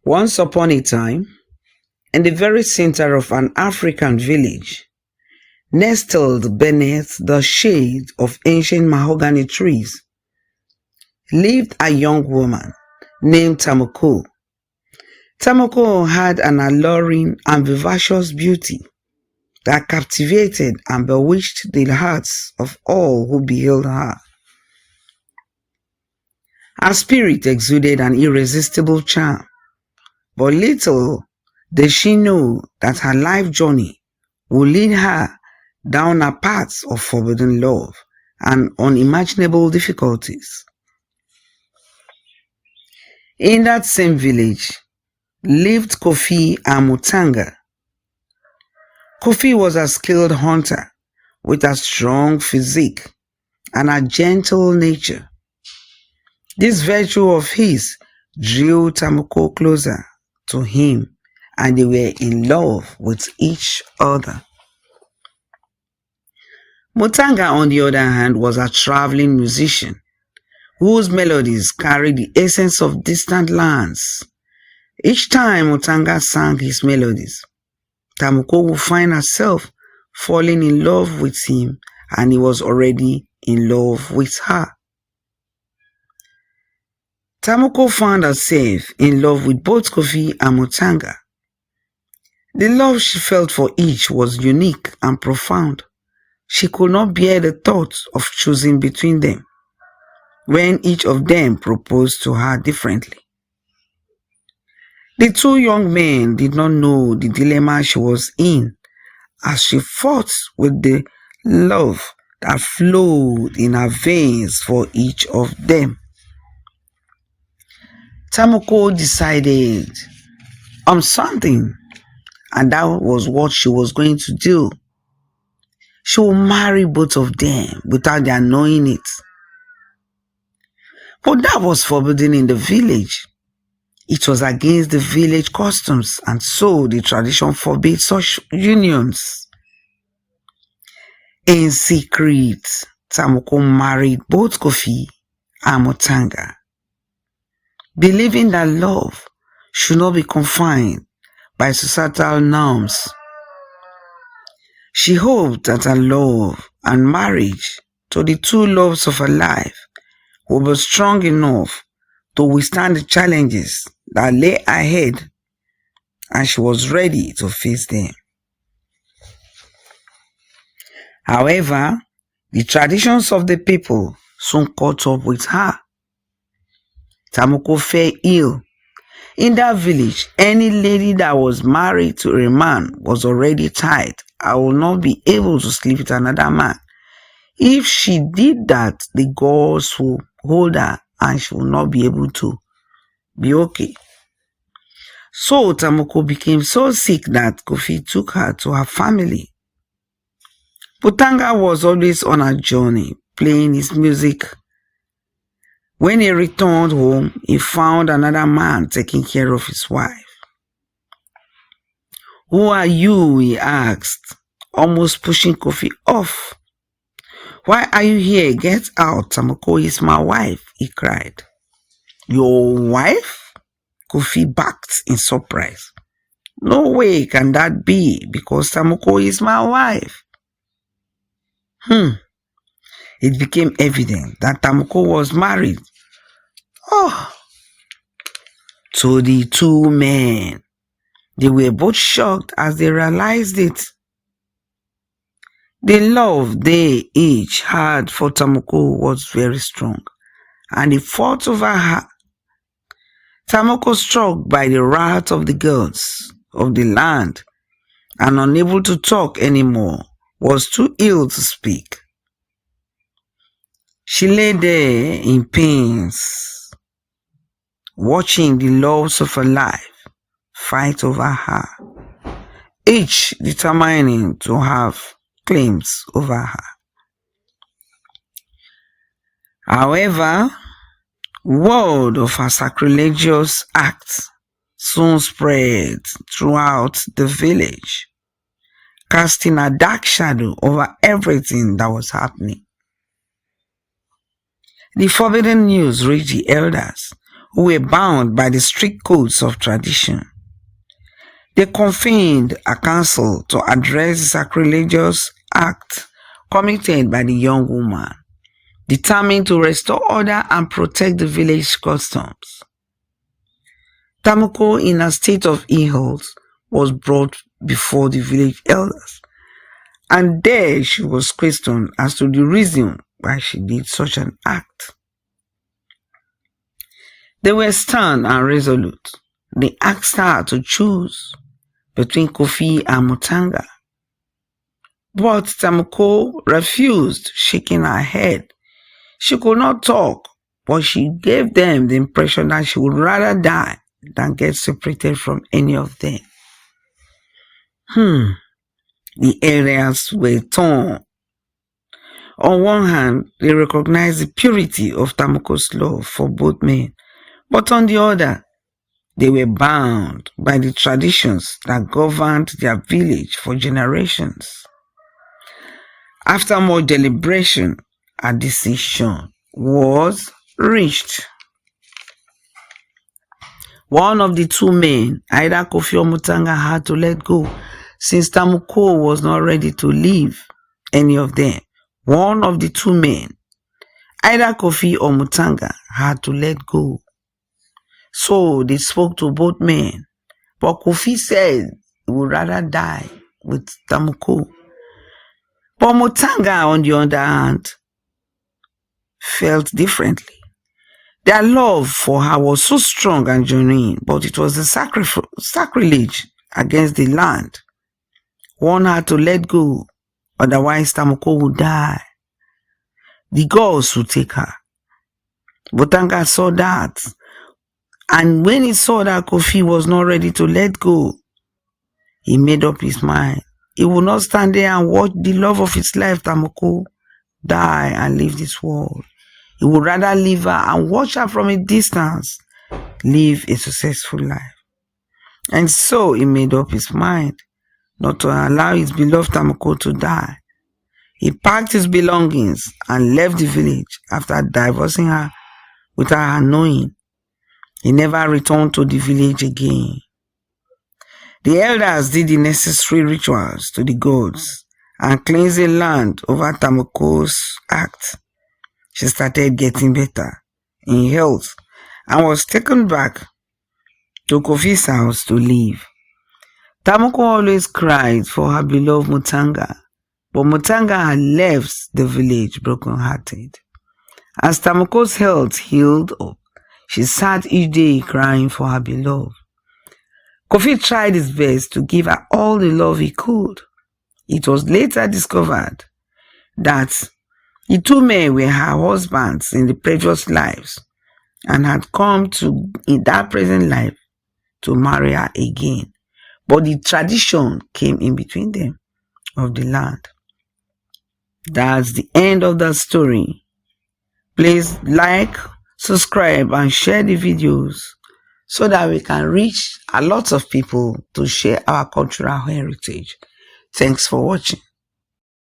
Once upon a time, in the very center of an African village, nestled beneath the shade of ancient mahogany trees, lived a young woman named Tamuco. Tamuco had an alluring and vivacious beauty that captivated and bewitched the hearts of all who beheld her. Her spirit exuded an irresistible charm, but little did she know that her life journey would lead her down a path of forbidden love and unimaginable difficulties. In that same village lived Kofi and Mutanga. Kofi was a skilled hunter with a strong physique and a gentle nature. This virtue of his drew Tamuco closer to him, and they were in love with each other. Mutanga, on the other hand, was a traveling musician whose melodies carried the essence of distant lands. Each time Mutanga sang his melodies, Tamuco would find herself falling in love with him, and he was already in love with her. Tamuco found herself in love with both Kofi and Mutanga. The love she felt for each was unique and profound. She could not bear the thought of choosing between them when each of them proposed to her differently. The two young men did not know the dilemma she was in as she fought with the love that flowed in her veins for each of them. Tamuco decided on something, and that was what she was going to do. She would marry both of them without their knowing it. But that was forbidden in the village. It was against the village customs, and so the tradition forbade such unions. In secret, Tamuco married both Kofi and Mutanga, believing that love should not be confined by societal norms. She hoped that her love and marriage to the two loves of her life would be strong enough to withstand the challenges that lay ahead, and she was ready to face them. However, the traditions of the people soon caught up with her. Tamuco fell ill. In that village, any lady that was married to a man was already tied. I will not be able to sleep with another man. If she did that, the gods will hold her and she will not be able to be okay. So Tamuco became so sick that Kofi took her to her family. Mutanga was always on a journey, playing his music. When he returned home, he found another man taking care of his wife. "Who are you?" he asked, almost pushing Kofi off. "Why are you here? Get out. Tamuco is my wife," he cried. "Your wife?" Kofi backed in surprise. "No way can that be, because Tamuco is my wife." It became evident that Tamuco was married. To the two men. They were both shocked as they realized it. The love they each had for Tamuco was very strong, and they fought over her. Tamuco, struck by the wrath of the gods of the land and unable to talk anymore, was too ill to speak. She lay there in pains, watching the loves of her life fight over her, each determining to have claims over her. However, word of her sacrilegious acts soon spread throughout the village, casting a dark shadow over everything that was happening. The forbidden news reached the elders, who were bound by the strict codes of tradition. They convened a council to address the sacrilegious act committed by the young woman, determined to restore order and protect the village customs. Tamuco, in a state of ill health, was brought before the village elders, and there she was questioned as to the reason why she did such an act. They were stern and resolute. They asked her to choose between Kofi and Mutanga. But Tamuco refused, shaking her head. She could not talk, but she gave them the impression that she would rather die than get separated from any of them. The areas were torn. On one hand, they recognized the purity of Tamuco'S love for both men, but on the other, they were bound by the traditions that governed their village for generations. After much deliberation, a decision was reached. One of the two men, either Kofi or Mutanga, had to let go, since Tamuco was not ready to leave any of them. One of the two men, either Kofi or Mutanga, had to let go. So they spoke to both men, but Kofi said he would rather die with Tamuco. But Mutanga, on the other hand, felt differently. Their love for her was so strong and genuine, but it was a sacrilege against the land. One had to let go, otherwise Tamuco would die. The gods would take her. Mutanga saw that, and when he saw that Kofi was not ready to let go, he made up his mind. He would not stand there and watch the love of his life, Tamuco, die and leave this world. He would rather leave her and watch her from a distance live a successful life. And so he made up his mind not to allow his beloved Tamuco to die. He packed his belongings and left the village after divorcing her without her knowing. He never returned to the village again. The elders did the necessary rituals to the gods and cleansed the land over Tamuco's act. She started getting better in health and was taken back to Kofi's house to live. Tamuco always cried for her beloved Mutanga, but Mutanga had left the village broken-hearted. As Tamuco's health healed up, she sat each day crying for her beloved. Kofi tried his best to give her all the love he could. It was later discovered that the two men were her husbands in the previous lives and had come to, in that present life, to marry her again. But the tradition came in between them of the land. That's the end of the story. Please like, subscribe, and share the videos so that we can reach a lot of people to share our cultural heritage. Thanks for watching.